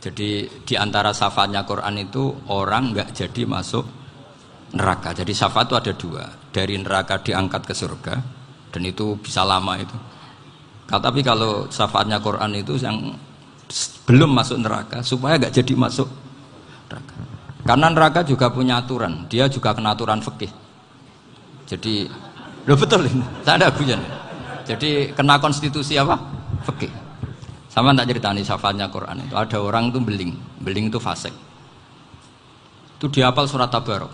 Jadi di antara syafaatnya Quran itu orang nggak jadi masuk neraka. Jadi syafaat itu ada dua, dari neraka diangkat ke surga, dan itu bisa lama itu. Tapi kalau syafaatnya Quran itu yang belum masuk neraka supaya nggak jadi masuk neraka. Karena neraka juga punya aturan, dia juga kena aturan fikih. Jadi, lo betul ini, saya ada guyon. Jadi kena konstitusi apa? Fikih. Sama tak ceritani syafaatnya Quran itu ada orang itu beling itu fasik. Itu dia hafal surat Tabarok.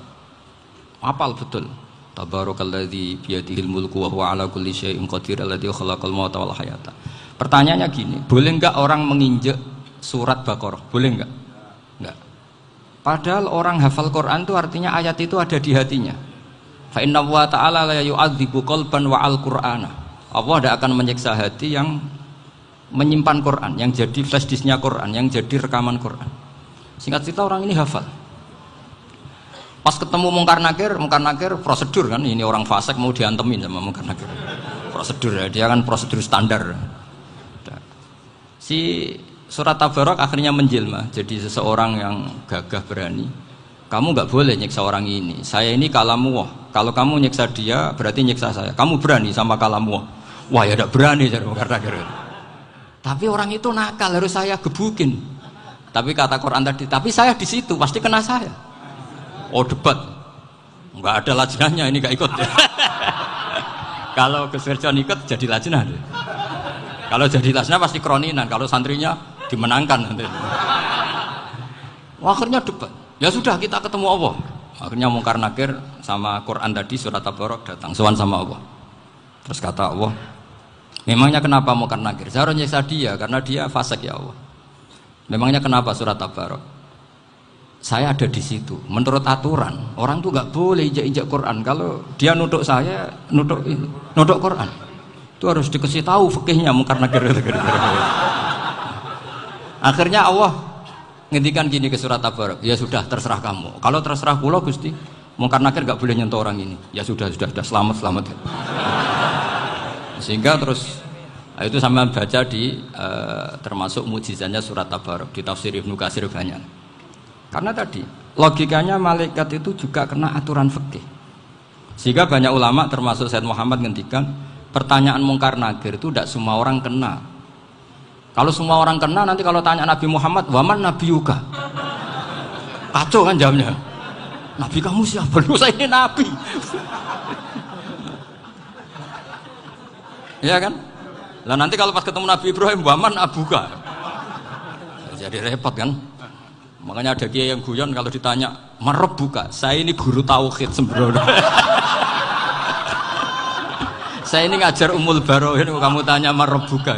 Hafal betul. Tabarakalladzi biyadihil mulku wa huwa ala kulli syai'in qadir alladzi khalaqal mauta wal hayata. Pertanyaannya gini, boleh enggak orang menginjek surat Baqarah? Boleh enggak? Enggak. Padahal orang hafal Quran itu artinya ayat itu ada di hatinya. Fa inna wa ta'ala la yu'adzibu qalban wa al-Qur'ana. Allah tidak akan menyiksa hati yang menyimpan Quran, yang jadi flash disknya Quran, yang jadi rekaman Quran. Singkat cerita orang ini hafal. Pas ketemu Mungkar Nakir prosedur kan, ini orang fasik mau diantemin sama Mungkar Nakir. Prosedur ya, dia kan prosedur standar. Si surat Tabarok akhirnya menjelma jadi seseorang yang gagah berani. Kamu nggak boleh nyiksa orang ini. Saya ini kalamullah. Kalau kamu nyiksa dia berarti nyiksa saya. Kamu berani sama kalamullah. Wah ya tidak berani jadi Mungkar Nakir. Tapi orang itu nakal, harus saya gebukin. Tapi kata Quran tadi, tapi saya di situ pasti kena saya. Oh debat, nggak ada lajnahnya, ini nggak ikut. Kalau Gus Wirjon ikut jadi lajnah. Kalau jadi lajnah pasti kroninan. Kalau santrinya dimenangkan nanti. Akhirnya debat. Ya sudah kita ketemu Allah. Akhirnya Mungkar Nakir sama Quran tadi surat Tabarok datang sowan sama Allah. Terus kata Allah, memangnya kenapa Mungkar Nakir? Saya harus nyiksa dia karena dia fasik ya Allah. Memangnya kenapa surat Tabarok? Saya ada di situ. Menurut aturan orang tuh nggak boleh injak-injak Quran. Kalau dia nutuk saya, nutuk Quran, itu harus dikasih tahu fikihnya Mungkar Nakir. Akhirnya Allah ngendikan gini ke surat Tabarok. Ya sudah terserah kamu. Kalau terserah kula Gusti, Mungkar Nakir nggak boleh nyentuh orang ini. Ya sudah selamat. Sehingga terus itu sama baca di termasuk mujizatnya surat Tabarok di tafsir Ibnu Katsir banyak. Karena tadi logikanya malaikat itu juga kena aturan fikih. Sehingga banyak ulama termasuk Said Muhammad ngendikan pertanyaan Mungkar Nakir itu tidak semua orang kena. Kalau semua orang kena nanti kalau tanya Nabi Muhammad, waman nabiyuka? Kacau kan jawabnya. Nabi kamu siapa? Lu saya ini nabi. Ya kan? Lah nanti kalau pas ketemu Nabi Ibrahim, waman abuka? Jadi repot kan? Makanya ada kiai yang guyon kalau ditanya, "Marebuka?" Saya ini guru tauhid sembrono. Saya ini ngajar Ummul Barohin, kamu tanya marebuka.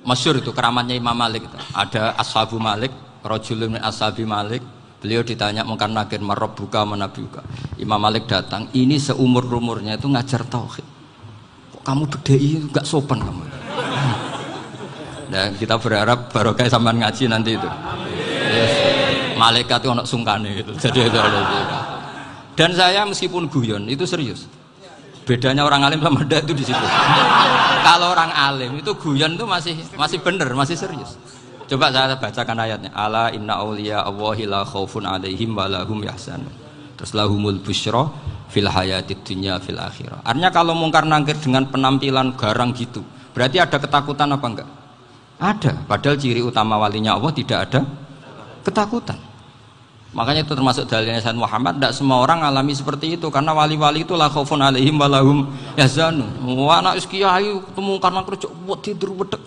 Masyhur itu keramatnya Imam Malik itu. Ada Ashabu Malik, rajulun min ashabi Malik. Beliau ditanya Mungkar Nakir, "Marebuka manabiuka?" Imam Malik datang, ini seumur-umurnya itu ngajar tauhid. Kamu bedai enggak sopan kamu. Dan kita berharap barokah sampean ngaji nanti itu. Yes. Malaikat itu anak sungkane gitu. Jadi itu ada. Dan saya meskipun guyon itu serius. Bedanya orang alim sama ndak itu di situ. Kalau orang alim itu guyon itu masih bener, masih serius. Coba saya bacakan ayatnya. Ala inna auliya Allahi la khaufun alaihim wa lahum yahzanun. Terus lahumul busyra fil hayatid dunya fil akhirah. Artinya kalau Mungkar Nakir dengan penampilan garang gitu, berarti ada ketakutan apa enggak? Ada. Padahal ciri utama walinya Allah tidak ada ketakutan. Makanya itu termasuk dalilnya Sayyid Muhammad. Tidak semua orang alami seperti itu karena wali-wali itu la khaufun alaihim wa lahum yahzanun. Wah anak kiai ketemu karena kerja buat tidur wedek.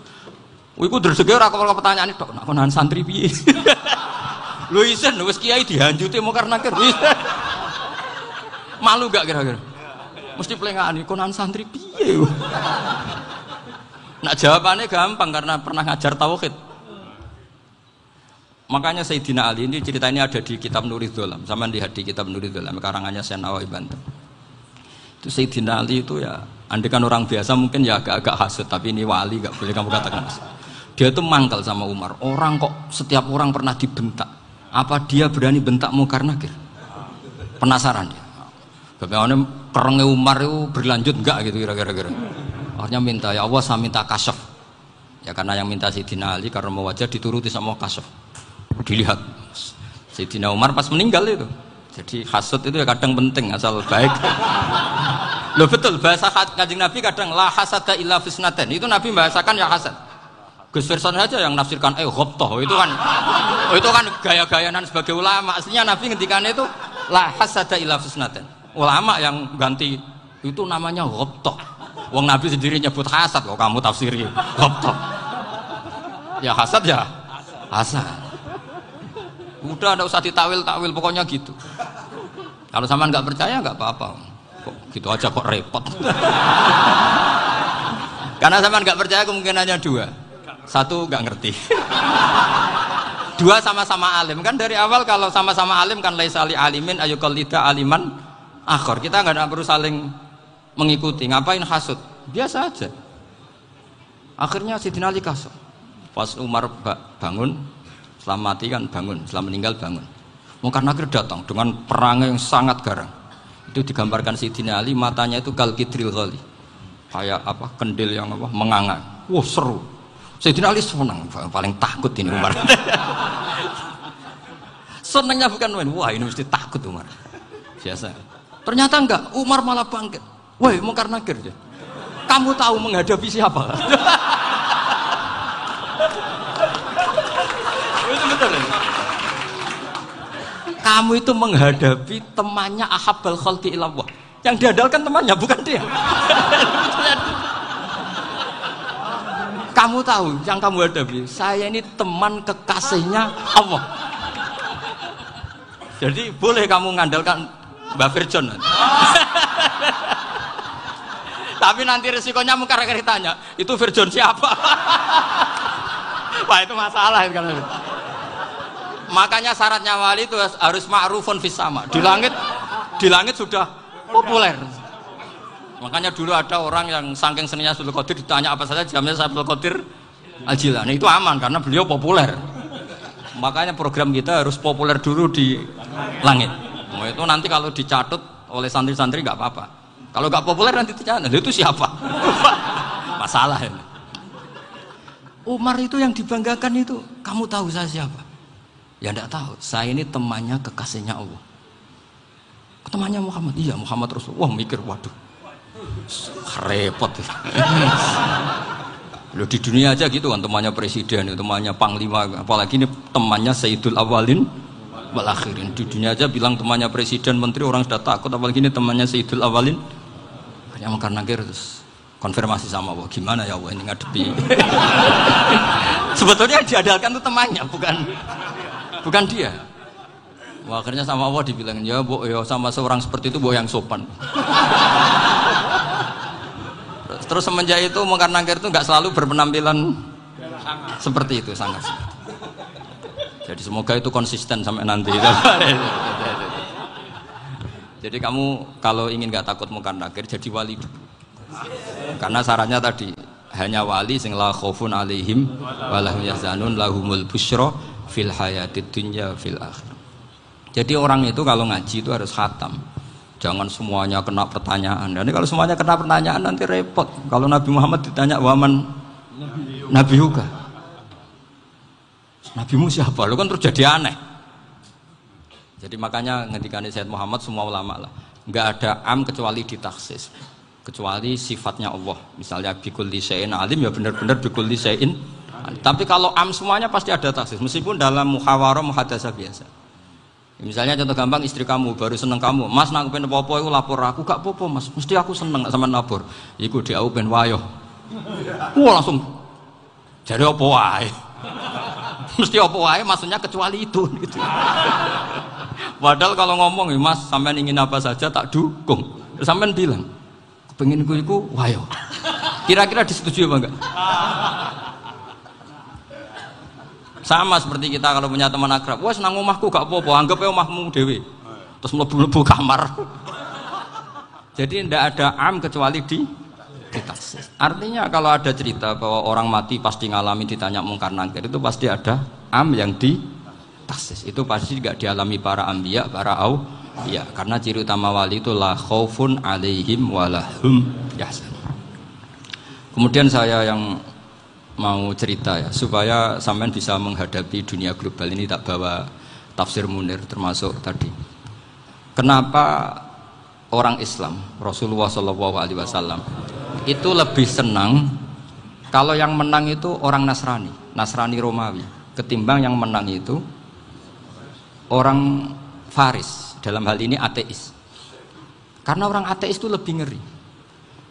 Iku dreseke ora kok pertanyaan tok nak konan santri piye. Lho isen wis kiai dihanjuti Mungkar Nakir. Malu gak kira-kira? Mesti pelengahan konan santri piye. Nak jawabannya gampang karena pernah ngajar tauhid. Makanya Sayyidina Ali ini cerita ini ada di kitab Nurul Dholam. Sama lihat di kitab Nurul Dholam karangannya Syekh Nawawi Banten. Itu Sayyidina Ali itu ya, andikan orang biasa mungkin ya agak-agak hasut, tapi ini wali gak boleh kamu katakan hasut. Dia itu mangkal sama Umar. Orang kok setiap orang pernah dibentak. Apa dia berani bentak Mungkar Nakir? Penasaran dia. Bagaimana kerengnya Umar itu berlanjut enggak gitu kira-kira. Akhirnya minta, ya Allah saya minta kasyaf. Ya karena yang minta Sayyidina Ali karena mau wajah dituruti sama kasuf. Dilihat Sayyidina Umar pas meninggal itu. Jadi hasud itu ya kadang penting asal baik. Loh betul bahasa Kanjeng Nabi kadang la hasada illa fisnaten. Itu Nabi bahasakan ya hasad. Gus Verson saja yang nafsirkan ghobtoh itu kan gaya-gayanan sebagai ulama. Aslinya Nabi ngendikan itu la hasada illa fisnaten. Ulama yang ganti itu namanya ghobtoh. Wong Nabi sendiri nyebut hasad kok kamu tafsiri ghobtoh. Ya hasad ya hasad. Udah enggak usah ditawil-tawil pokoknya gitu. Kalau sampean enggak percaya enggak apa-apa. Kok gitu aja kok repot. Karena sampean enggak percaya kemungkinannya dua. Satu enggak ngerti. Dua sama-sama alim. Kan dari awal kalau sama-sama alim kan laisa li alimin ayuqallida aliman akhir. Kita enggak perlu saling mengikuti. Ngapain hasud? Biasa aja. Akhirnya Sayyidina Ali kasut. Pas Umar bangun, setelah mati kan bangun, setelah meninggal bangun. Munkar Nakir datang dengan perang yang sangat garang. Itu digambarkan Sayyidina Ali, matanya itu kal kidril ghali. Kayak apa? Kendil yang apa? Menganga. Wah, seru. Sayyidina Ali senang, paling takut ini Umar. Senangnya bukan main. Wah, ini mesti takut Umar. Biasa. Ternyata enggak, Umar malah bangkit. Woi, Munkar Nakir. Kamu tahu menghadapi siapa? Itu betul ya? Kamu itu menghadapi temannya ahabbal khalqi ilallah. Yang diandalkan temannya bukan dia. Kamu tahu yang kamu hadapi, saya ini teman kekasihnya Allah. Jadi boleh kamu mengandalkan Mbak Virjon. Tapi nanti resikonya Munkar Nakir tanya, itu Virjon siapa? Wah itu masalah kan. Makanya syaratnya wali itu harus ma'rufun fis sama. Di langit sudah populer. Makanya dulu ada orang yang saking seninya Abdul Qadir ditanya apa saja jamnya Abdul Qadir Al-Jilani itu aman karena beliau populer. Makanya program kita harus populer dulu di langit. Nah, itu nanti kalau dicatut oleh santri-santri nggak apa-apa. Kalau nggak populer nanti dicatat, itu siapa? Masalah ini. Umar itu yang dibanggakan itu, kamu tahu saya siapa? Ya enggak tahu, saya ini temannya kekasihnya Allah. Temannya Muhammad, iya Muhammad Rasulullah. Wah mikir, waduh, repot. Loh di dunia aja gitu kan, temannya presiden, temannya panglima, apalagi ini temannya Sayyidul Awalin wal Akhirin. Di dunia aja bilang temannya presiden, menteri, orang sudah takut, apalagi ini temannya Sayyidul Awalin. Hanya Munkar Nakir terus konfirmasi sama Allah, gimana ya Allah ini ngadepi. Sebetulnya diandalkan itu temannya, bukan dia. Wah, akhirnya sama Allah dibilang, ya bu, ya sama seorang seperti itu bu yang sopan. Terus semenjak itu Munkar Nakir itu nggak selalu berpenampilan seperti itu, sangat. Jadi semoga itu konsisten sampai nanti. Jadi kamu kalau ingin nggak takut Munkar Nakir, jadi wali dulu. Karena syaratnya tadi hanya wali sing la khaufun alaihim wa lahum yahzanun lahumul busyra fil hayatid dunya fil akhir. Jadi orang itu kalau ngaji itu harus khatam. Jangan semuanya kena pertanyaan. Dan kalau semuanya kena pertanyaan nanti repot. Kalau Nabi Muhammad ditanya waman Nabi juga. Nabimu siapa? Lu kan terus jadi aneh. Jadi makanya ngendikane Sayyid Muhammad semua ulama lah, enggak ada am kecuali ditaksis. Kecuali sifatnya Allah. Misalnya bikulli syai'in alim ya benar-benar bikulli syai'in. Tapi kalau am semuanya pasti ada taksis meskipun dalam muhawarah muhadasah biasa. Misalnya contoh gampang, istri kamu baru seneng kamu, Mas nak pengen apa-apa iku lapor aku, gak apa-apa Mas, mesti aku seneng sama lapor. Iku di aku pengen wayo. Wah langsung jadi apa wae. Mesti apa wae maksudnya kecuali itu gitu. Padahal kalau ngomong Mas sampean ingin apa saja tak dukung. Terus sampean bilang pengen iku wayo. Kira-kira disetujui apa enggak? Sama seperti kita kalau punya teman akrab, wah senang omahku gak apa-apa, anggap ya omahmu dewe. Terus mlebu-mlebu kamar. Jadi tidak ada am kecuali ditaksis. Artinya kalau ada cerita bahwa orang mati pasti ngalami ditanya Munkar Nakir, itu pasti ada am yang ditaksis. Itu pasti tidak dialami para anbiya, para auliya. Karena ciri utama wali itu la khaufun alaihim walahum yahzanun. Kemudian saya yang mau cerita ya supaya sampean bisa menghadapi dunia global ini, tak bawa tafsir Munir termasuk tadi. Kenapa orang Islam Rasulullah SAW itu lebih senang kalau yang menang itu orang Nasrani Romawi ketimbang yang menang itu orang Faris, dalam hal ini ateis. Karena orang ateis itu lebih ngeri.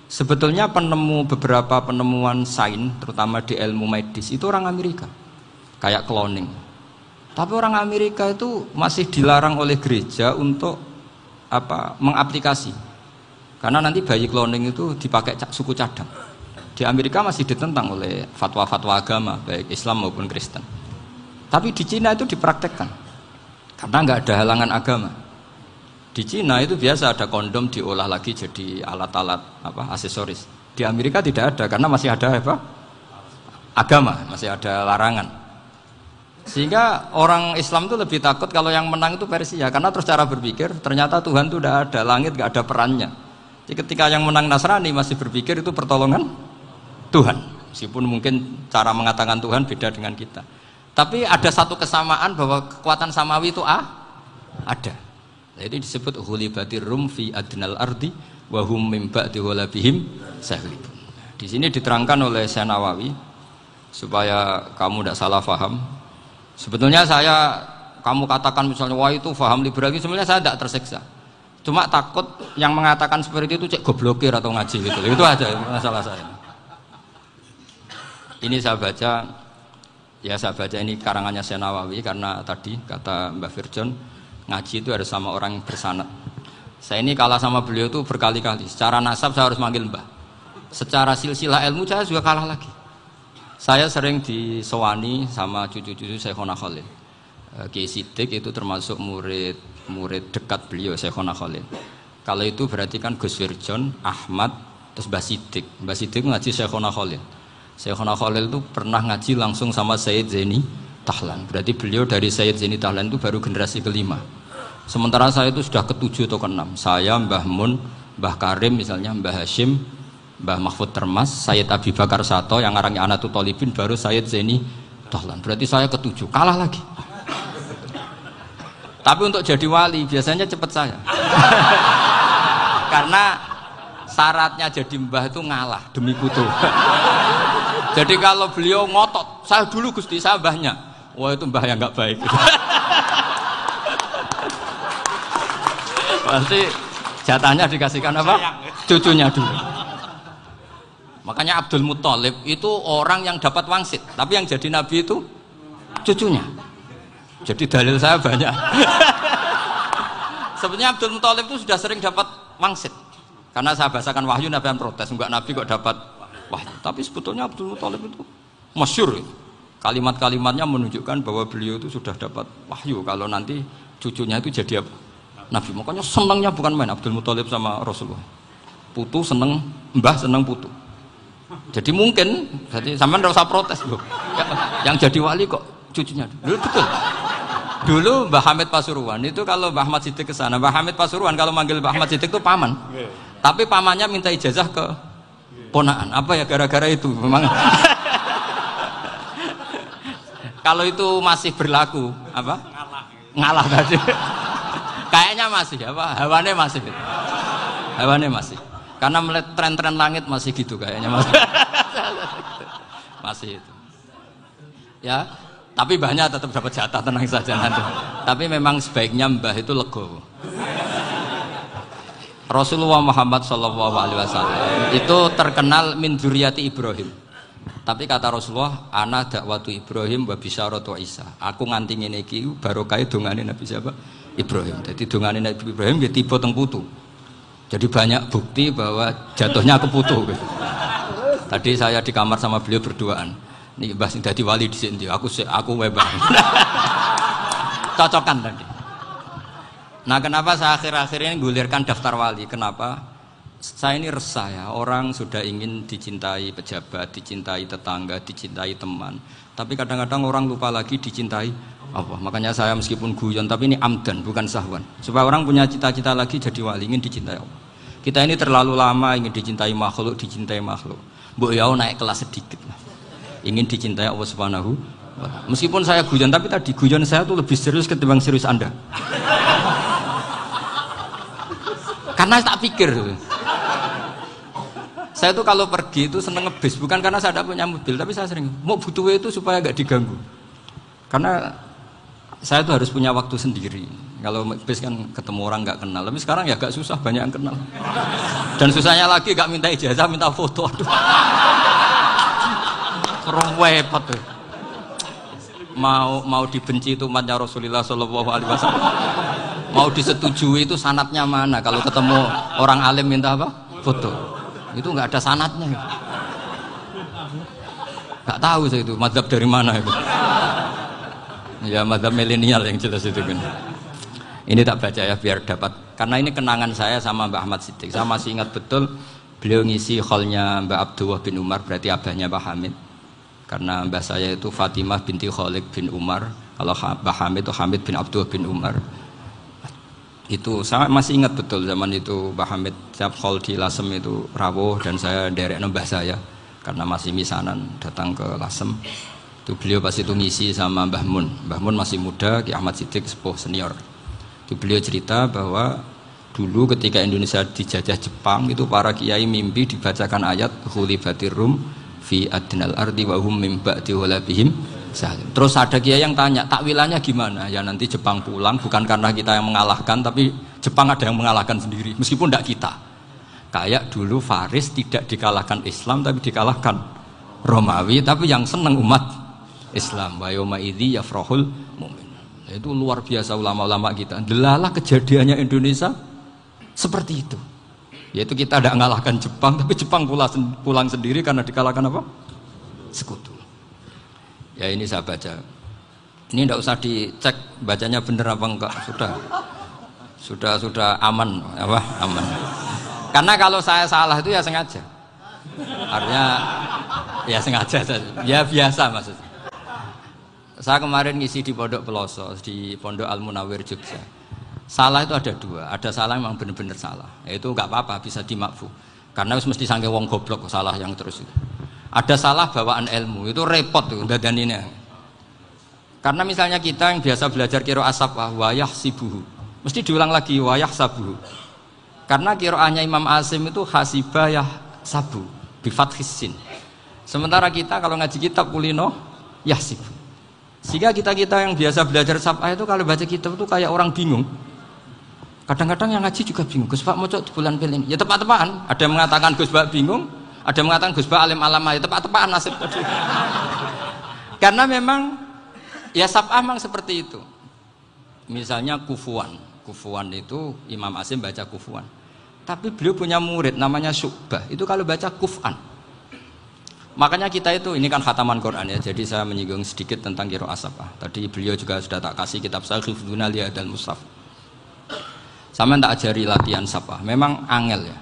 Sebetulnya beberapa penemuan sains terutama di ilmu medis itu orang Amerika, kayak cloning. Tapi orang Amerika itu masih dilarang oleh gereja untuk mengaplikasi. Karena nanti bayi cloning itu dipakai suku cadang. Di Amerika masih ditentang oleh fatwa-fatwa agama baik Islam maupun Kristen. Tapi di Cina itu dipraktekkan karena nggak ada halangan agama. Di Cina itu biasa ada kondom diolah lagi jadi alat-alat aksesoris. Di Amerika tidak ada karena masih ada agama, masih ada larangan. Sehingga orang Islam itu lebih takut kalau yang menang itu Persia, karena terus cara berpikir ternyata Tuhan itu tidak ada, langit nggak ada perannya. Jadi ketika yang menang Nasrani masih berpikir itu pertolongan Tuhan, meskipun mungkin cara mengatakan Tuhan beda dengan kita. Tapi ada satu kesamaan bahwa kekuatan samawi itu ada. Nah, itu disebut ghulibatir rum fi adnal ardi wa hum min ba'di ghalabihim sahlibun. Di sini diterangkan oleh Syekh Nawawi supaya kamu tidak salah paham. Sebetulnya kamu katakan misalnya wah itu paham liberal, sebenarnya saya tidak tersiksa. Cuma takut yang mengatakan seperti itu cek goblokir atau ngaji gitu. Itu aja masalah saya. Ini saya baca ini karangannya Syekh Nawawi karena tadi kata Mbah Firjon ngaji itu harus sama orang yang bersanad. Saya ini kalah sama beliau itu berkali-kali. Secara nasab saya harus manggil Mbah. Secara silsilah ilmu saya juga kalah lagi. Saya sering disewani sama cucu-cucu Syekhona Khalil. Kiai Siddiq itu termasuk murid dekat beliau Syekhona Khalil. Kalau itu berarti kan Gus Firjon, Ahmad, terus Mbah Siddiq. Mbah Siddiq ngaji Syekhona Khalil. Syekhona Khalil itu pernah ngaji langsung sama Sayyid Zaini Tahlan. Berarti beliau dari Sayyid Zaini Tahlan itu baru generasi kelima. Sementara saya itu sudah ke-7 atau ke-6. Saya, Mbah Mun, Mbah Karim misalnya, Mbah Hashim, Mbah Mahfud Termas, Sayyid Abi Bakar Sato yang ngarangnya Anatul Thalibin, baru Sayyid Zaini Tahlan. Berarti saya ke-7, kalah lagi. Tapi untuk jadi wali biasanya cepat saya. Karena syaratnya jadi mbah itu ngalah demi putu. Jadi kalau beliau ngotot, saya dulu Gusti, saya mbahnya. Wah itu mbah yang nggak baik. Pasti jatahnya dikasihkan apa? Cucunya dulu. Makanya Abdul Muthalib itu orang yang dapat wangsit, tapi yang jadi nabi itu cucunya. Jadi dalil saya banyak. Sebenarnya Abdul Muthalib itu sudah sering dapat wangsit. Karena saya bahasakan wahyu, nabi yang protes, enggak nabi kok dapat wahyu. Tapi sebetulnya Abdul Muthalib itu masyhur. Kalimat-kalimatnya menunjukkan bahwa beliau itu sudah dapat wahyu kalau nanti cucunya itu jadi apa? Nabi. Makanya senangnya bukan main Abdul Muthalib sama Rasulullah. Putu seneng, mbah seneng putu. Jadi mungkin, jadi sampean enggak usah protes loh. Yang jadi wali kok cucunya. Dulu betul. Dulu Mbah Hamid Pasuruan itu kalau Mbah Ahmad Siddiq ke sana, Mbah Hamid Pasuruan kalau manggil Mbah Ahmad Siddiq itu paman. Tapi pamannya minta ijazah ke ponaan. Apa ya gara-gara itu memang. Kalau itu masih berlaku, apa? Ngalah tadi. Kayaknya masih, apa? Hawane masih. Hawane masih. Karena melihat tren-tren langit masih gitu kayaknya masih. Masih itu. Ya, tapi mbahnya tetap dapat jatah, tenang saja nanti. Tapi memang sebaiknya mbah itu legowo. Rasulullah Muhammad SAW itu terkenal min dzurriyyati Ibrahim. Tapi kata Rasulullah, ana dakwatu Ibrahim wa bisyaratu Isa. Aku nganti ngene iki barokah dongane Nabi siapa? Ibrahim. Jadi dongane Nabi Ibrahim nggih tiba teng putu. Jadi banyak bukti bahwa jatuhnya ke putu gitu. Tadi saya di kamar sama beliau berduaan. Nih Mbah sing dadi wali dhisik ndi? Aku wae Mbah. Cocokan tadi. Nah, kenapa saya akhir-akhir ini gulirkan daftar wali? Kenapa? Saya ini resah ya, orang sudah ingin dicintai pejabat, dicintai tetangga, dicintai teman. Tapi kadang-kadang orang lupa lagi dicintai Allah. Makanya saya meskipun guyon, tapi ini amdan, bukan sahwan. Supaya orang punya cita-cita lagi jadi wali, ingin dicintai Allah. Kita ini terlalu lama ingin dicintai makhluk. Mbok ya naik kelas sedikit lah. ingin dicintai Allah Subhanahu wa Ta'ala. Meskipun saya guyon, tapi tadi guyon saya tuh lebih serius ketimbang serius Anda. Karena tak pikir. Saya tuh kalau pergi itu seneng ngebis, bukan karena saya tidak punya mobil, tapi saya sering mau butuh itu supaya gak diganggu. Karena saya tuh harus punya waktu sendiri. Kalau bis kan ketemu orang nggak kenal, tapi sekarang ya agak susah, banyak yang kenal. Dan susahnya lagi gak minta ijazah, minta foto. Aduh, repot tuh. Mau dibenci itu umatnya Rasulullah Shallallahu Alaihi Wasallam. Mau disetujui itu sanatnya mana? Kalau ketemu orang alim minta apa? Foto. Itu nggak ada sanatnya. Nggak tahu saya itu mazhab dari mana itu. Ya mazhab milenial yang jelas itu kan. Ini tak baca ya biar dapat, karena ini kenangan saya sama Mbak Ahmad Siddiq. Saya masih ingat betul beliau ngisi kholnya Mbak Abdullah bin Umar, berarti abahnya Mbak Hamid. Karena mbah saya itu Fatimah binti Khalid bin Umar, kalau Mbak Hamid itu Hamid bin Abdullah bin Umar. Itu saya masih ingat betul zaman itu Mbak Hamid siap khol di Lasem itu rawuh, dan saya derek mbah saya karena masih misanan datang ke Lasem. Itu beliau pas itu ngisi sama Mbah Mun. Mbah Mun masih muda, Ki Ahmad Siddiq sepuh senior. Itu beliau cerita bahwa dulu ketika Indonesia dijajah Jepang itu para kiai mimpi dibacakan ayat khulifatir rum fi adnal ardi wa hum min ba'di ghalabihim salim. Terus ada kiai yang tanya, takwilannya gimana? Ya nanti Jepang pulang bukan karena kita yang mengalahkan, tapi Jepang ada yang mengalahkan sendiri meskipun tidak kita. Kayak dulu Faris tidak dikalahkan Islam tapi dikalahkan Romawi, tapi yang senang umat Islam. Wa yauma idzi yafrahul mu'min. Itu luar biasa ulama-ulama kita. Delalah kejadiannya Indonesia seperti itu. Yaitu kita tidak mengalahkan Jepang, tapi Jepang pulang sendiri karena dikalahkan apa? Sekutu. Ya ini saya baca. Ini tidak usah dicek bacanya benar apa enggak. Sudah aman apa? Aman. Karena kalau saya salah itu ya sengaja. Artinya ya sengaja saja. Ya biasa maksudnya. Saya kemarin ngisi di Pondok Peloso, di Pondok Al Munawir Jogja. Salah itu ada dua, ada salah memang benar-benar salah. Itu nggak apa-apa, bisa dimakfu. Karena mesti sangke wong goblok salah yang terus itu. Ada salah bawaan ilmu, itu repot tuh dadaninnya. Karena misalnya kita yang biasa belajar qiraah sabah wayah sibuhu, mesti diulang lagi wayah sabuhu. Karena qiraahnya Imam Asim itu hasibah yah sabu bi fathis sin. Sementara kita kalau ngaji kitab kulino yahsibu. Sehingga kita yang biasa belajar sabah itu kalau baca kitab itu kayak orang bingung. Kadang-kadang yang ngaji juga bingung. Gus Pak mau di bulan pilih ini. Ya tepat-tepatan. Ada yang mengatakan Gus Pak bingung, ada yang mengatakan Gus Pak alim alamah. Ya tepat-tepatan nasib tadi. Karena memang ya sabah memang seperti itu. Misalnya kufuan. Kufuan itu Imam Asim baca kufuan. Tapi beliau punya murid namanya Syu'bah. Itu kalau baca kuf'an. Makanya kita itu, ini kan khataman Quran ya, jadi saya menyinggung sedikit tentang qiraah sabah. Tadi beliau juga sudah tak kasih kitab saya Hifdzuna li Hadal Mushaf. Sama tak ajari latihan sabah, memang angel ya.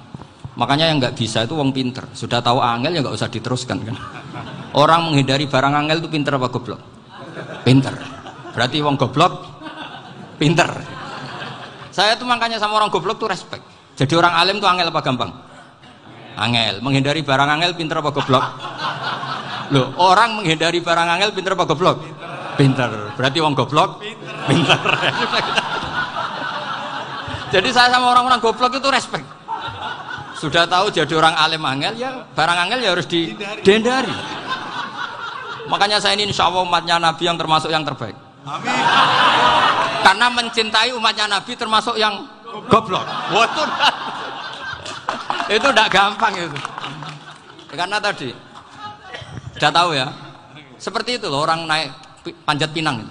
Makanya yang nggak bisa itu wong pinter, sudah tahu angel ya nggak usah diteruskan kan. Orang menghindari barang angel itu pinter apa goblok? Pinter. Berarti wong goblok pinter. Saya tuh makanya sama orang goblok tuh respect. Jadi orang alim tuh angel apa gampang? Angel. Menghindari barang angel pinter apa goblok? Loh, orang menghindari barang angel pinter apa goblok? Pinter. Berarti wong goblok pinter. Jadi saya sama orang-orang goblok itu respect. Sudah tahu jadi orang alim angel ya barang angel ya harus dihindari. Makanya saya ini insya Allah umatnya Nabi yang termasuk yang terbaik. Amin. Karena mencintai umatnya Nabi termasuk yang goblok. Waduh. Itu tidak gampang itu. Karena tadi sudah tahu ya. Seperti itu loh orang naik Panjat Pinang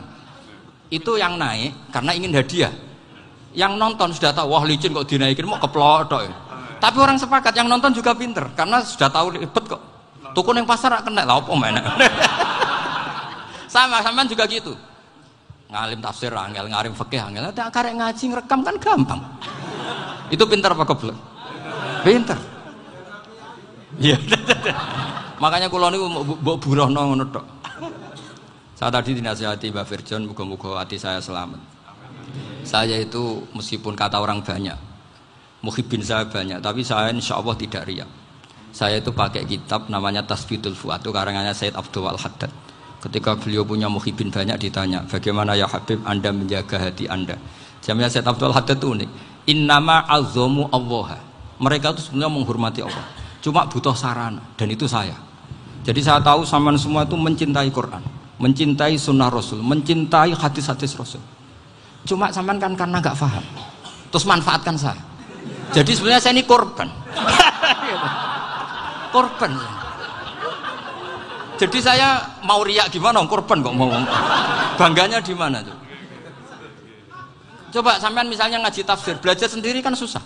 itu yang naik karena ingin hadiah. Yang nonton sudah tahu wah licin kok dinaikin mau keplodok. Tapi orang sepakat yang nonton juga pinter karena sudah tahu ribet kok. Tuku yang pasar kena lah apa mana. Sama juga gitu. Ngalim tafsir angel, ngalim fikih angel. Ada karek ngaji ngerekam kan gampang. Itu pinter apa goblok? Pinter. Iya. Makanya kula niku mbok burohno ngono tok. Saya tadi dinasihati Mbak Firjon, muga-muga hati saya selamat. Saya itu meskipun kata orang banyak, muhibbin saya banyak, tapi saya insya Allah tidak riya. Saya itu pakai kitab namanya Tasbitul Fuad, itu karangannya Said Abdul Al-Haddad. Ketika beliau punya muhibin banyak ditanya, bagaimana ya Habib Anda menjaga hati Anda? Jamnya Said Abdul Al-Haddad itu unik. Innama azzamu Allah. Mereka itu sebenarnya menghormati Allah. Cuma butuh sarana, dan itu saya. Jadi saya tahu sampean semua itu mencintai Quran, mencintai sunnah Rasul, mencintai hadis-hadis Rasul. Cuma sampean kan karena nggak paham, terus manfaatkan saya. Jadi sebenarnya saya ini korban. Korban. Jadi saya mau riak gimana? Korban kok mau. Bangganya di mana tuh? Coba sampean misalnya ngaji tafsir, belajar sendiri kan susah.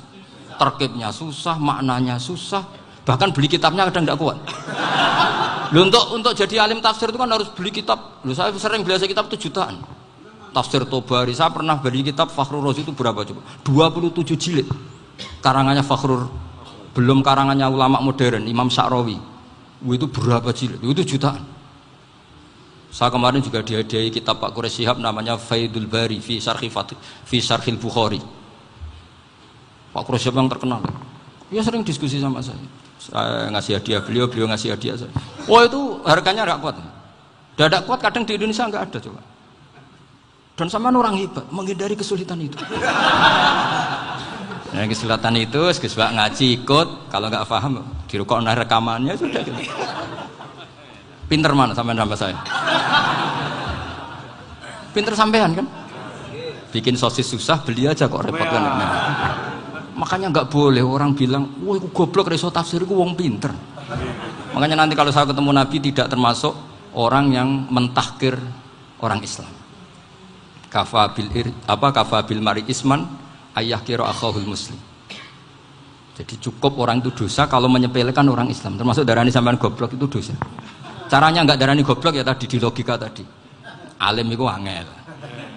Terkibnya susah, maknanya susah. Bahkan beli kitabnya kadang tidak kuat. Loh, untuk jadi alim tafsir itu kan harus beli kitab. Loh, saya sering belajar kitab itu jutaan. Tafsir Tobari, saya pernah beli kitab Fakhrur Razi itu berapa coba? 27 jilid. Karangannya Fakhrur, belum karangannya ulama modern, Imam Sya'rawi. Itu berapa jilid? Itu jutaan. Saya kemarin juga dihadiahi kitab Pak Quraish Shihab namanya Faidul Bari fi Syarhil Bukhari. Pak Quraish Shihab yang terkenal. Dia sering diskusi sama saya. Saya ngasih hadiah beliau ngasih hadiah saya. Oh itu harganya nggak kuat. Tidak kuat kadang di Indonesia nggak ada coba. Dan sama orang hebat menghindari kesulitan itu. Nah, kesulitan itu, sebab ngaji ikut, kalau nggak paham dirukok rekamannya sudah. Gitu. Pinter mana sampean sama saya? Pinter sampean kan? Bikin sosis susah, beli aja kok repot kan? Nah, makanya nggak boleh orang bilang, wah aku goblok reso tafsir, aku wong pinter. Makanya nanti kalau saya ketemu Nabi tidak termasuk orang yang mentahkir orang Islam. Kafabil mari isman ayah kira akhahul muslim. Jadi cukup orang itu dosa kalau menyepelekan orang Islam, termasuk darani sampean goblok itu dosa. Caranya nggak darani goblok ya tadi di logika tadi. Alim itu angel,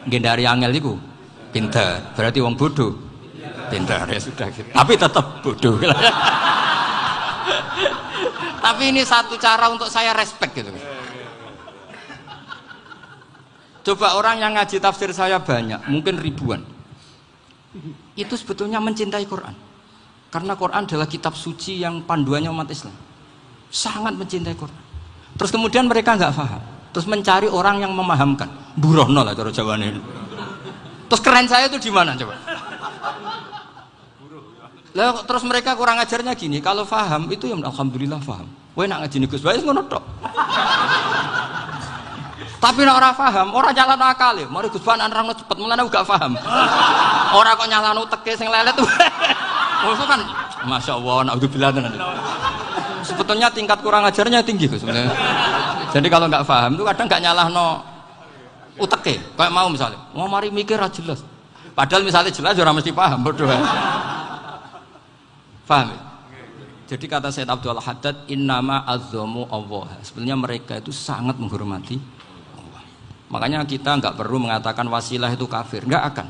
gendari angel itu pinter, berarti wong bodoh pinter ya sudah gitu. Tapi tetap bodoh. Tapi ini satu cara untuk saya respect gitu. Coba orang yang ngaji tafsir saya banyak, mungkin ribuan. Itu sebetulnya mencintai Quran. Karena Quran adalah kitab suci yang panduannya umat Islam. Sangat mencintai Quran. Terus kemudian mereka nggak paham. Terus mencari orang yang memahamkan. Burono lah cara Jawane. Terus keren saya itu di mana coba? Lah terus mereka kurang ajarnya gini, kalau paham itu ya alhamdulillah paham. Kowe nak ngaji Gus Bae ngono tok. Tapi nek ora paham, ora nyalano akal ya. Mari Gus Bae nerangno cepet mulane gak paham. Ora kok nyalano teke sing lelet. Maksud kan masyaallah naudzubillah tenan. Sebetulnya tingkat kurang ajarnya tinggi Gus sebenarnya. Jadi kalau nggak paham itu kadang nggak nyalahno uteke. Kayak mau misalnya, mau mari mikir ra jelas. Padahal misalnya jelas ora mesti paham berdoa. Paham? Ya? Jadi kata Said Abdul Haddad, innama azzamu Allah. Sebenarnya mereka itu sangat menghormati Allah. Makanya kita nggak perlu mengatakan wasilah itu kafir, nggak akan.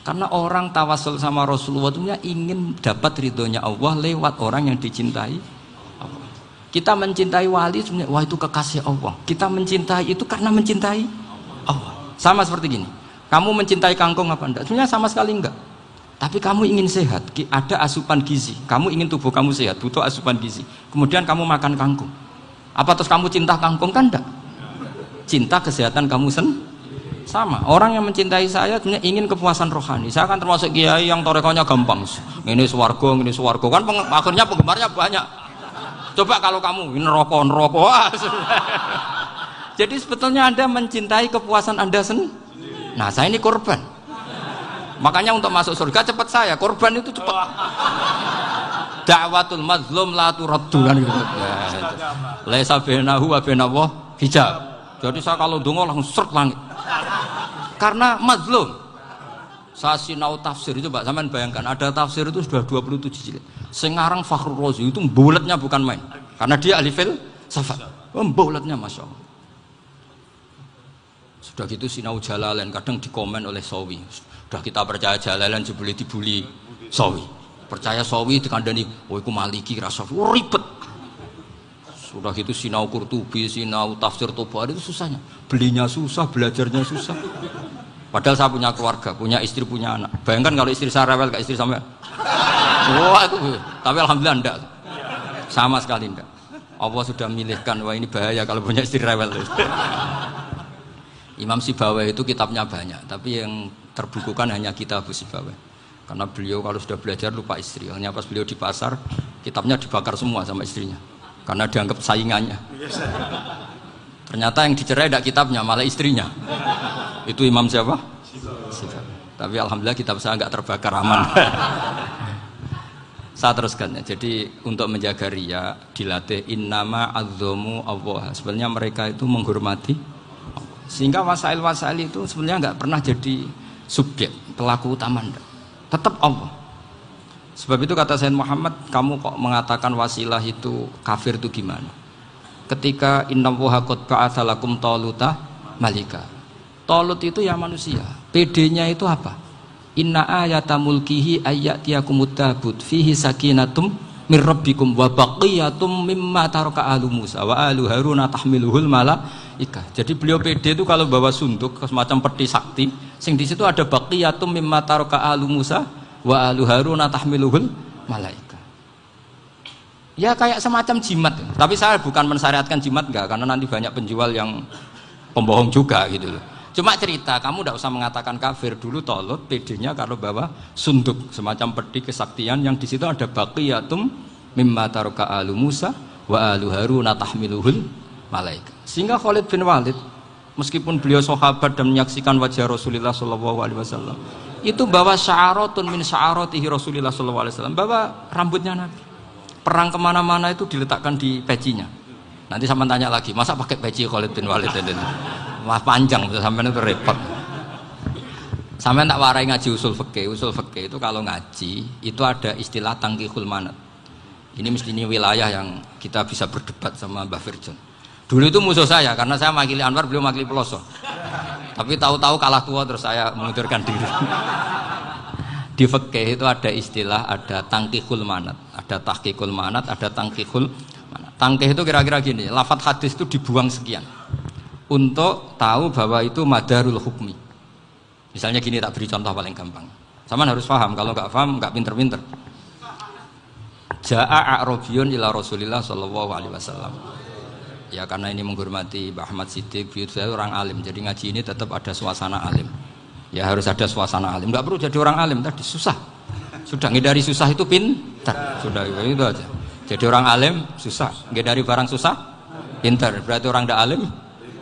Karena orang tawasul sama Rasulullah itu ingin dapat ridhonya Allah lewat orang yang dicintai Allah. Kita mencintai wali sebenarnya, wah itu kekasih Allah. Kita mencintai itu karena mencintai Allah. Sama seperti gini, kamu mencintai kangkung apa enggak? Sebenarnya sama sekali enggak. Tapi kamu ingin sehat, ada asupan gizi. Kamu ingin tubuh kamu sehat, butuh asupan gizi. Kemudian kamu makan kangkung. Apa terus kamu cinta kangkung? Kan enggak. Cinta kesehatan kamu sama. Orang yang mencintai saya sebenarnya ingin kepuasan rohani. Saya kan termasuk kiai yang torekonya gampang. Ini swarga, kan akhirnya penggemarnya banyak. Coba kalau kamu ini neraka. Jadi sebetulnya Anda mencintai kepuasan Anda sendiri. Nah, saya ini korban. Makanya untuk masuk surga cepat saya. Korban itu cepat. Da'watul mazlum la turaddu kan gitu. Laisa bainahu wa bainallah hijab. Jadi saya kalau dongo langsung seret langit. Karena mazlum. Saya sinau tafsir itu, Pak, sampean bayangkan ada tafsir itu sudah 27 jilid. Sengarang Fakhrur Razi itu bulatnya bukan main. Karena dia ahli filsafat. Bulatnya Masya Allah. Sudah gitu sinau Jalalain kadang dikomen oleh Sawi. Sudah kita percaya Jalalain boleh dibully Sawi. Percaya Sawi dikandani, oh iku Maliki rasa ribet. Sudah gitu sinau Qurtubi, sinau tafsir Tobari itu susahnya. Belinya susah, belajarnya susah. Padahal saya punya keluarga, punya istri, punya anak. Bayangkan kalau istri saya rewel kayak istri sampai. Wah itu. Tapi alhamdulillah enggak. Sama sekali enggak. Allah sudah milihkan, wah ini bahaya kalau punya istri rewel. Imam Sibawai itu kitabnya banyak, tapi yang terbukukan hanya kitab Sibawai. Karena beliau kalau sudah belajar lupa istri. Hanya pas beliau di pasar, kitabnya dibakar semua sama istrinya. Karena dianggap saingannya. Ternyata yang dicerai tidak kitabnya, malah istrinya. Itu Imam siapa? Tapi alhamdulillah kitab saya nggak terbakar, aman. Saya teruskan ya. Jadi untuk menjaga riya dilatih innama azzamu Allah. Sebenarnya mereka itu menghormati Allah. Sehingga wasail-wasail itu sebenarnya nggak pernah jadi subjek pelaku utama, tetap Allah. Sebab itu kata Sayyid Muhammad, kamu kok mengatakan wasilah itu kafir itu gimana? Ketika innallaha qad ba'atsa lakum taluta malika. Talut itu ya manusia. PD-nya itu apa? Inna ayata mulkihi ayyatiyakumut tabut fihi sakinatum mir rabbikum wa baqiyatum mimma taraka alu Musa wa alu Haruna tahmiluhul malaika. Jadi beliau PD itu kalau bawa sunduk semacam peti sakti, sing di situ ada baqiyatum mimma taraka alu Musa wa alu Haruna tahmiluhul malaika. Ya kayak semacam jimat. Tapi saya bukan mensyariatkan jimat enggak, karena nanti banyak penjual yang pembohong juga gitu loh. Cuma cerita, kamu tidak usah mengatakan kafir. Dulu Talut PD-nya kalau bawa sunduk semacam peti kesaktian yang di situ ada baqiyatum mimma taraka alu Musa wa alu Haruna tahmiluhul malaika. Sehingga Khalid bin Walid meskipun beliau sahabat dan menyaksikan wajah Rasulullah SAW, itu bawa sya'aratun min sya'aratihi Rasulullah SAW, bawa rambutnya Nabi. Perang kemana-mana itu diletakkan di pecinya. Nanti sama tanya lagi, masa pakai peci Khalid bin Walid ini? Wah panjang, sampai itu repot. Sampai tak warai ngaji usul fikih. Usul fikih itu kalau ngaji itu ada istilah tangkihul manat. Ini mesti ini wilayah yang kita bisa berdebat sama Mbah Firjon. Dulu itu musuh saya karena saya makili Anwar, beliau makili Peloso. Tapi tahu-tahu kalah tua terus saya mengundurkan diri. Di fikih itu ada istilah, ada tangkihul manat, ada tahqiqul manat, ada tangkihul manat. Tangkih itu kira-kira gini, lafadz hadis itu dibuang sekian untuk tahu bahwa itu madarul hukmi. Misalnya gini, tak beri contoh paling gampang. Saman harus paham, kalau nggak paham nggak pinter-pinter. Ja'a a'rabiyun ila Rasulillah sallallahu alaihi wasallam. Ya karena ini menghormati Mbah Ahmad Siddiq, saya orang alim, jadi ngaji ini tetap ada suasana alim. Ya harus ada suasana alim. Nggak perlu jadi orang alim tadi, susah. Sudah ngedari susah itu pintar. Sudah itu aja. Jadi orang alim susah, ngedari barang susah pintar. Berarti orang tidak alim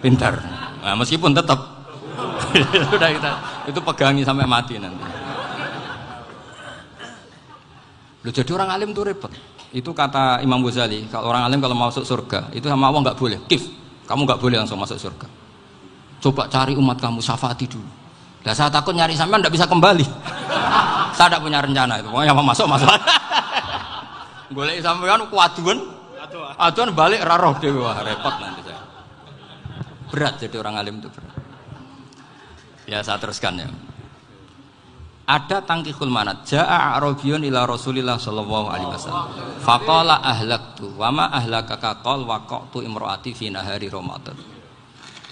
pintar. Nah, meskipun tetap sudah itu pegangi sampai mati nanti. Loh, jadi orang alim itu repot. Itu kata Imam Ghazali, kalau orang alim kalau mau masuk surga itu sama Allah nggak boleh. Kif, kamu nggak boleh langsung masuk surga. Coba cari umat kamu, syafaati dulu. Nah, saya takut nyari sampean nggak bisa kembali. Saya tidak punya rencana itu. Pokoknya mau masuk. Golek sampean kuaduan balik raroh dewe, wah repot nanti saya. Berat jadi orang alim itu berat. Ya saya teruskan ya. Ada tangkihul manat. Ja'a a'rabiyun ila Rasulillah sallallahu alaihi wasallam. Faqala ahlaktu wa ma ahlakaka qal waqatu imraati fi nahari Ramadan.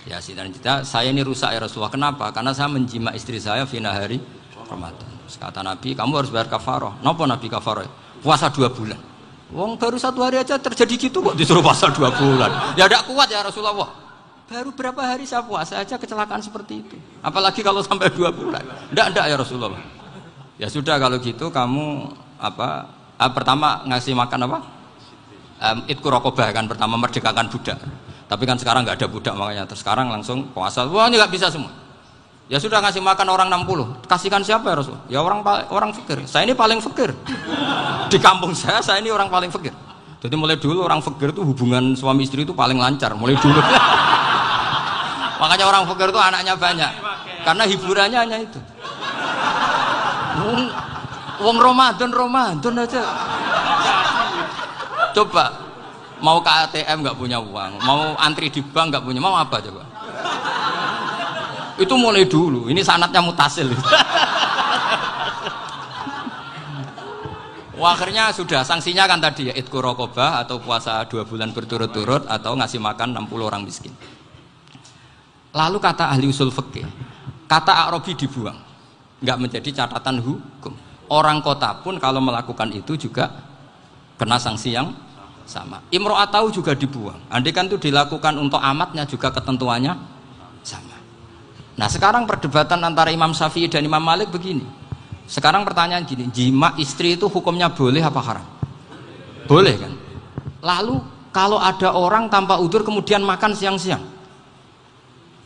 Ya cerita, saya ini rusak ya Rasulullah. Kenapa? Karena saya menjima istri saya fi nahari Ramadan. Kata Nabi, kamu harus bayar kafarah. Napa Nabi kafarah? Puasa 2 bulan. Wong baru 1 hari aja terjadi gitu kok disuruh puasa 2 bulan. Ya tidak kuat ya Rasulullah. Baru berapa hari saya puasa aja kecelakaan seperti itu. Apalagi kalau sampai 2 bulan. Tidak ya Rasulullah. Ya sudah kalau gitu kamu pertama ngasih makan apa? Itqu raqabah kan, pertama merdekakan budak. Tapi kan sekarang nggak ada budak makanya terus sekarang langsung puasa. Wah ini nggak bisa semua. Ya sudah ngasih makan orang 60. Kasihkan siapa ya Rasul? Ya orang fakir. Saya ini paling fakir. Di kampung saya ini orang paling fakir. Jadi mulai dulu orang fakir itu hubungan suami istri itu paling lancar. Mulai dulu. Makanya orang fakir itu anaknya banyak. Karena hiburannya hanya itu. Wong Ramadan aja. Coba mau ke ATM nggak punya uang, mau antri di bank nggak punya, mau apa coba? Itu mulai dulu. Ini sanatnya mutasil. Wah, akhirnya sudah sanksinya kan tadi ya itqu raqabah atau puasa 2 bulan berturut-turut atau ngasih makan 60 orang miskin. Lalu kata ahli usul fikih, kata a'rabi dibuang, nggak menjadi catatan hukum. Orang kota pun kalau melakukan itu juga kena sanksi yang sama. Imro'atahu juga dibuang. Andai kan itu dilakukan untuk amatnya juga ketentuannya sama. Nah sekarang perdebatan antara Imam Syafi'i dan Imam Malik begini. Sekarang pertanyaan gini, jima istri itu hukumnya boleh apa haram? Boleh kan? Lalu kalau ada orang tanpa udzur kemudian makan siang-siang,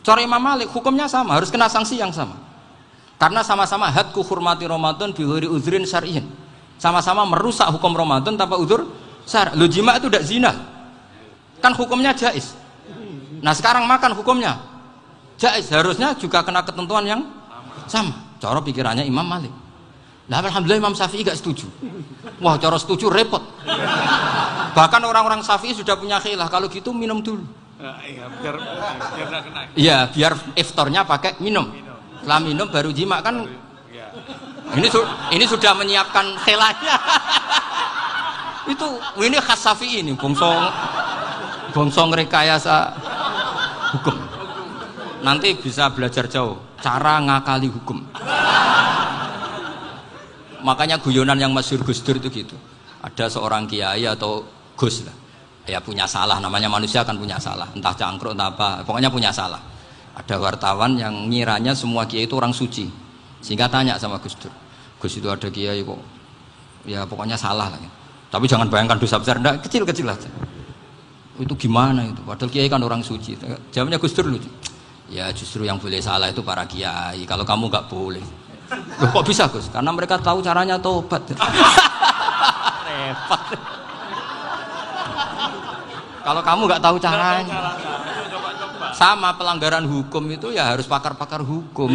cara Imam Malik hukumnya sama, harus kena sanksi yang sama. Karena sama-sama hadku hurmati Ramadan bi ghairi udzrin syar'iyyin. Sama-sama merusak hukum Ramadan tanpa udzur syar'. Lu jima itu tidak zina. Kan hukumnya jaiz. Nah, sekarang makan hukumnya jaiz, harusnya juga kena ketentuan yang sama. Cara pikirannya Imam Malik. Lah alhamdulillah Imam Syafi'i gak setuju. Wah, cara setuju repot. Bahkan orang-orang Syafi'i sudah punya khilaf, kalau gitu minum dulu. Iya, biar gak kena. Iya, biar iftarnya pakai minum. Setelah minum baru jima kan. Ini sudah menyiapkan khilafnya. Ini khas Syafi'i ini, bongsong rekayasa hukum. Nanti bisa belajar jauh cara ngakali hukum. Makanya guyonan yang masyhur Gus Dur itu gitu. Ada seorang kiai atau Gus lah, ya punya salah, namanya manusia kan punya salah, entah cangkruk entah apa, pokoknya punya salah. Ada wartawan yang ngiranya semua kiai itu orang suci, sehingga tanya sama Gus Dur, Gus itu ada kiai kok, ya pokoknya salah lah. Tapi jangan bayangkan dosa besar, enggak, kecil-kecil aja. Itu gimana itu? Padahal kiai kan orang suci. Jawabnya Gus Dur lucu. Ya justru yang boleh salah itu para kiai. Kalau kamu nggak boleh. Loh, kok bisa Gus? Karena mereka tahu caranya tobat. Repot. Kalau kamu nggak tahu caranya. Sama pelanggaran hukum itu ya harus pakar-pakar hukum.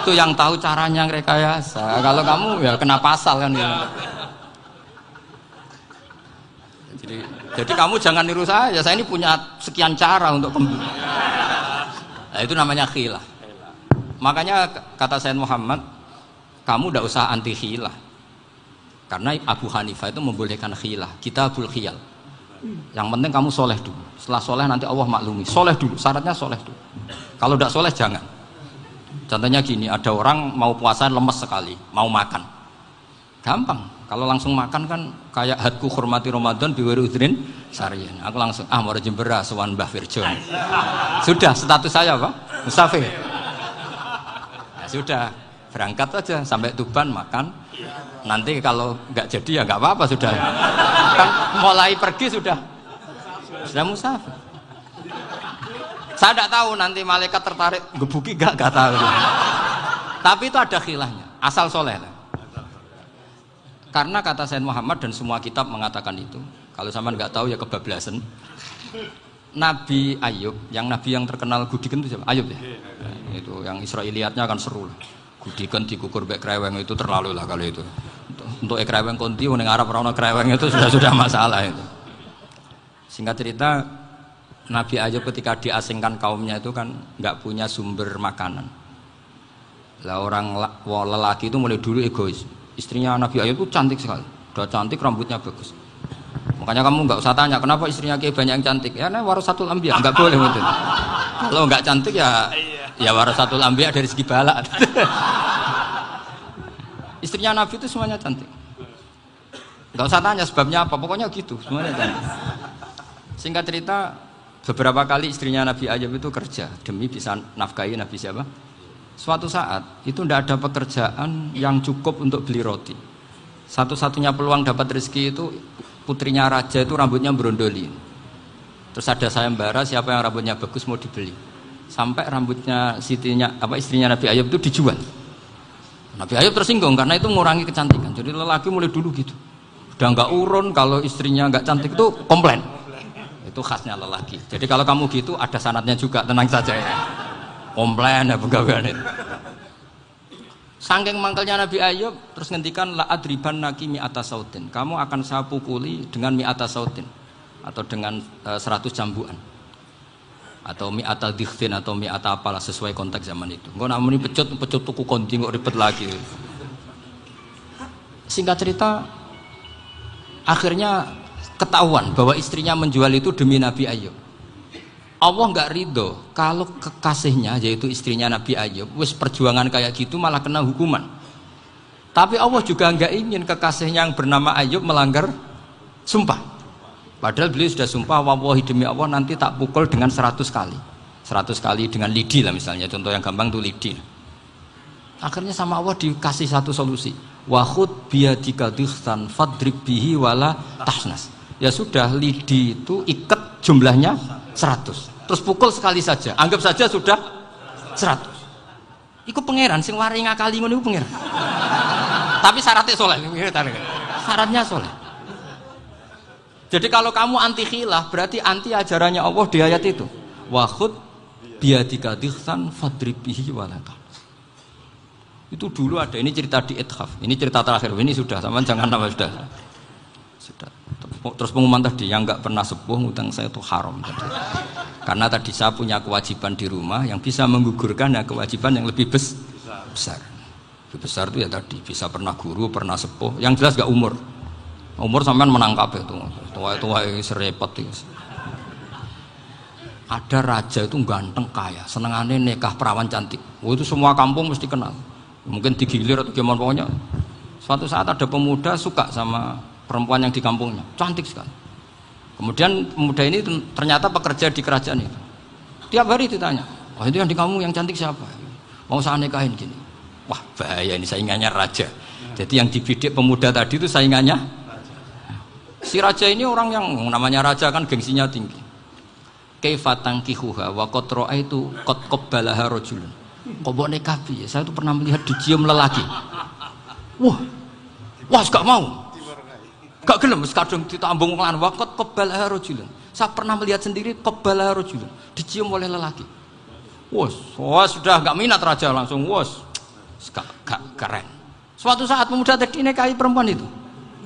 Itu yang tahu caranya rekayasa. Kalau kamu ya kena pasal kan ya. Jadi kamu jangan niru saya ini punya sekian cara untuk nah, itu namanya khilah. Makanya kata Sayyid Muhammad, kamu tidak usah anti khilah, karena Abu Hanifah itu membolehkan khilah, kitabul khiyal. Yang penting kamu soleh dulu, setelah soleh nanti Allah maklumi. Soleh dulu, syaratnya soleh dulu. Kalau tidak soleh jangan. Contohnya gini, ada orang mau puasa lemes sekali, mau makan, gampang. Kalau langsung makan kan kayak hadku hormati Ramadan biwari udrin syar'iyyin. Aku langsung mau jembera sowan Mbah Firjon. Sudah status saya apa? Musafir. Ya sudah, berangkat aja sampai Tuban makan. Nanti kalau nggak jadi ya nggak apa-apa sudah. Kan mulai pergi sudah musafir. Saya tidak tahu nanti malaikat tertarik gebuki nggak tahu. Tapi itu ada khilahnya. Asal soleh lah. Karena kata Sayyid Muhammad dan semua kitab mengatakan itu. Kalau sama nggak tahu ya kebablasan. Nabi Ayub, yang terkenal Gudiken itu siapa? Ayub ya. Itu yang Israiliyatnya akan seru. Gudiken dikukur bek kreweng itu terlalu lah kalau itu. Untuk kreweng konti ning Arab ora ono kreweng itu sudah masalah itu. Singkat cerita, Nabi Ayub ketika diasingkan kaumnya itu kan nggak punya sumber makanan. Lah orang lelaki itu mulai dulu egois. Istrinya Nabi Ayub itu cantik sekali, udah cantik, rambutnya bagus. Makanya kamu nggak usah tanya kenapa istrinya kayak banyak yang cantik. Ya, warasatul anbiya, nggak boleh gitu. Kalau nggak cantik ya warasatul anbiya dari segi balak. Istrinya Nabi itu semuanya cantik. Nggak usah tanya sebabnya apa, pokoknya gitu, semuanya cantik. Singkat cerita, beberapa kali istrinya Nabi Ayub itu kerja demi bisa nafkahi Nabi siapa? Suatu saat itu tidak ada pekerjaan yang cukup untuk beli roti. Satu-satunya peluang dapat rezeki itu putrinya raja itu rambutnya berondoli. Terus ada sayembara siapa yang rambutnya bagus mau dibeli. Sampai rambutnya istrinya Nabi Ayub itu dijual. Nabi Ayub tersinggung karena itu mengurangi kecantikan. Jadi lelaki mulai dulu gitu. Udah nggak urun kalau istrinya nggak cantik itu komplain. Itu khasnya lelaki. Jadi kalau kamu gitu ada sanatnya juga, tenang saja ya. Komplain ya pegawaian itu. Saking mangkelnya Nabi Ayub terus ngendikan la adriban naki mi'ata sautin. Kamu akan saya pukuli dengan mi'ata sautin atau dengan 100 cambukan. Atau mi'ata dikhtin atau mi'ata apalah sesuai konteks zaman itu. Engko nak muni pecut tuku konti kok ribet lagi. Singkat cerita akhirnya ketahuan bahwa istrinya menjual itu demi Nabi Ayub. Allah nggak ridho kalau kekasihnya yaitu istrinya Nabi Ayub wis perjuangan kayak gitu malah kena hukuman. Tapi Allah juga nggak ingin kekasihnya yang bernama Ayub melanggar sumpah. Padahal beliau sudah sumpah, wallahi demi Allah nanti tak pukul dengan 100 kali. 100 kali dengan lidi lah misalnya, contoh yang gampang tuh lidi. Akhirnya sama Allah dikasih satu solusi. Wa khud biyadika dikhsan fadrib bihi wala tahnas. Ya sudah, lidi itu ikat jumlahnya 100. Terus pukul sekali saja. Anggap saja sudah 100. Iku pangeran sing wari ngakali ngono iku pangeran. Tapi syaratnya soleh. Syaratnya soleh. Jadi kalau kamu anti khilaf berarti anti ajarannya Allah di ayat itu. Wa khud biyadika dikhsan fadrib bihi wala tahnas. Itu dulu ada, ini cerita di Ithaf, ini cerita terakhir, ini sudah, sama jangan nama sudah. Terus pengumuman tadi, yang nggak pernah sepuh ngutang saya itu haram tadi. Karena tadi saya punya kewajiban di rumah yang bisa menggugurkan ya kewajiban yang lebih besar. Lebih besar itu ya tadi, bisa pernah guru, pernah sepuh, yang jelas nggak umur. Umur sampean menangkap itu, tua-tua serepot itu. Ada raja itu ganteng kaya, senengannya nikah perawan cantik. Oh, itu semua kampung mesti kenal. Mungkin digilir atau gimana pokoknya. Suatu saat ada pemuda suka sama perempuan yang di kampungnya, cantik sekali. Kemudian pemuda ini ternyata pekerja di kerajaan itu. Tiap hari ditanya, wah itu yang di kampung yang cantik siapa? Mau saya nikahin gini. Wah bahaya ini, saingannya raja. Jadi yang dibidik pemuda tadi itu saingannya. Si raja ini orang yang namanya raja kan gengsinya tinggi. Kaifatang kihuha wa qad ra'aitu qad qabbalaha rajulun. Kok mbok nikah piye? Saya itu pernah melihat dicium lelaki. Wah, gak mau. Gak gelem wis kadung ditambung lan wa qad qabbalaha rajulun. Saya pernah melihat sendiri qabbalaha rajulun, dicium oleh lelaki. Wah, sudah gak minat raja langsung gak keren. Suatu saat pemuda tadi nikahi perempuan itu.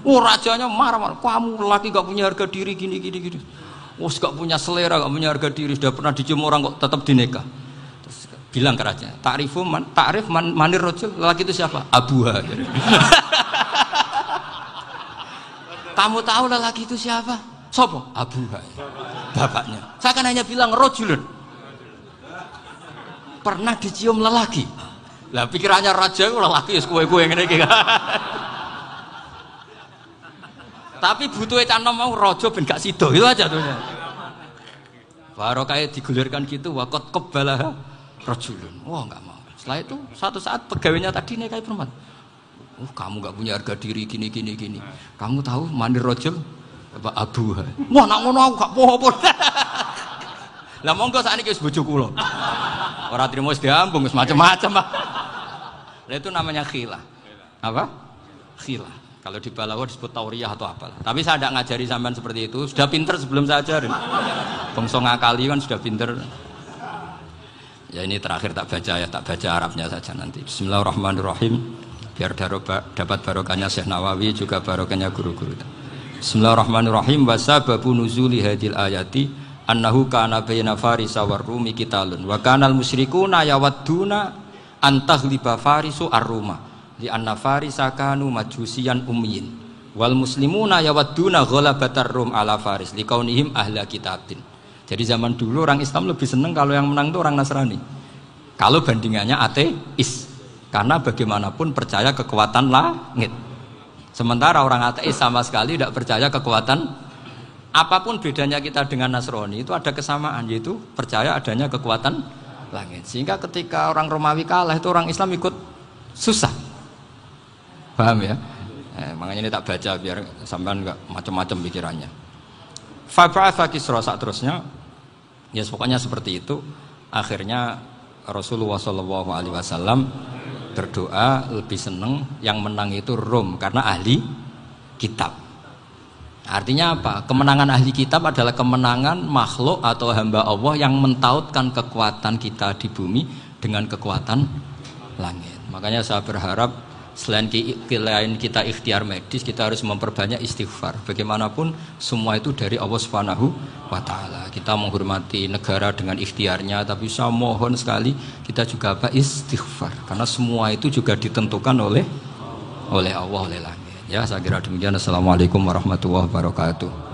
Rajanya marah-marah, kamu lelaki gak punya harga diri gini. Gak punya selera, gak punya harga diri, sudah pernah dicium orang kok tetap dinikah. Terus bilang ke raja, ta'rif manir rajul, lelaki itu siapa? Abuha. Kamu tahu lelaki itu siapa? Sopo? Abuha. Bapaknya. Saya kan hanya bilang rajulun. Pernah dicium lelaki. Lah pikirannya raja itu lelaki ya kue-kue ngene iki. Tapi butuhnya canom mau rojo ben gak sido itu aja tuhnya. Baru kayak digulirkan gitu, wakot kebalah rojulun. Wah nggak mau. Setelah itu suatu saat pegawainya tadi nikahi perempuan. Kamu nggak punya harga diri gini. Kamu tahu mandir rojul apa abuha? Wah nak ngono aku gak apa-apa. Lah monggo sakniki wis bojo kula. Ora trimo wis diambung wis macam-macam. Lah itu namanya khilah. Apa? Khilah. Kalau di Balawa disebut tauriyah atau apalah. Tapi saya tidak ngajari sampean seperti itu. Sudah pinter sebelum saya ajarin. Bangsa ngakali kan sudah pinter. Ya ini terakhir tak baca Arabnya saja nanti. Bismillahirrahmanirrahim. Biar dapat barokahnya Syekh Nawawi juga barokahnya guru-guru. Bismillahirrahmanirrahim. Wasababu nuzuli hadil ayati annahu kana baina farisa war rumi qitalun wa kanal musyrikuna yawadduna antaghliba farisu ar-ruma. Di anna farisa kanu majusiyan ummiyin wal muslimuna yawadduna ghalabatar rum ala faris liqaunihim ahla kitabin. Jadi zaman dulu orang Islam lebih senang kalau yang menang itu orang Nasrani. Kalau bandingannya ateis. Karena bagaimanapun percaya kekuatan langit. Sementara orang ateis sama sekali tidak percaya kekuatan. Apapun bedanya kita dengan Nasrani itu ada kesamaan, yaitu percaya adanya kekuatan langit. Sehingga ketika orang Romawi kalah itu orang Islam ikut susah. Paham ya? Makanya ini tak baca biar sampean enggak macam-macam pikirannya. Fab'atha Kisra saat terusnya, ya pokoknya seperti itu. Akhirnya Rasulullah SAW berdoa lebih senang yang menang itu Rom karena ahli kitab. Artinya apa? Kemenangan ahli kitab adalah kemenangan makhluk atau hamba Allah yang mentautkan kekuatan kita di bumi dengan kekuatan langit. Makanya saya berharap selain kita ikhtiar medis, kita harus memperbanyak istighfar. Bagaimanapun semua itu dari Allah Subhanahu wa Ta'ala. Kita menghormati negara dengan ikhtiarnya, tapi saya mohon sekali kita juga istighfar, karena semua itu juga ditentukan oleh Allah, oleh langit. Ya, saya kira demikian. Assalamualaikum warahmatullahi wabarakatuh.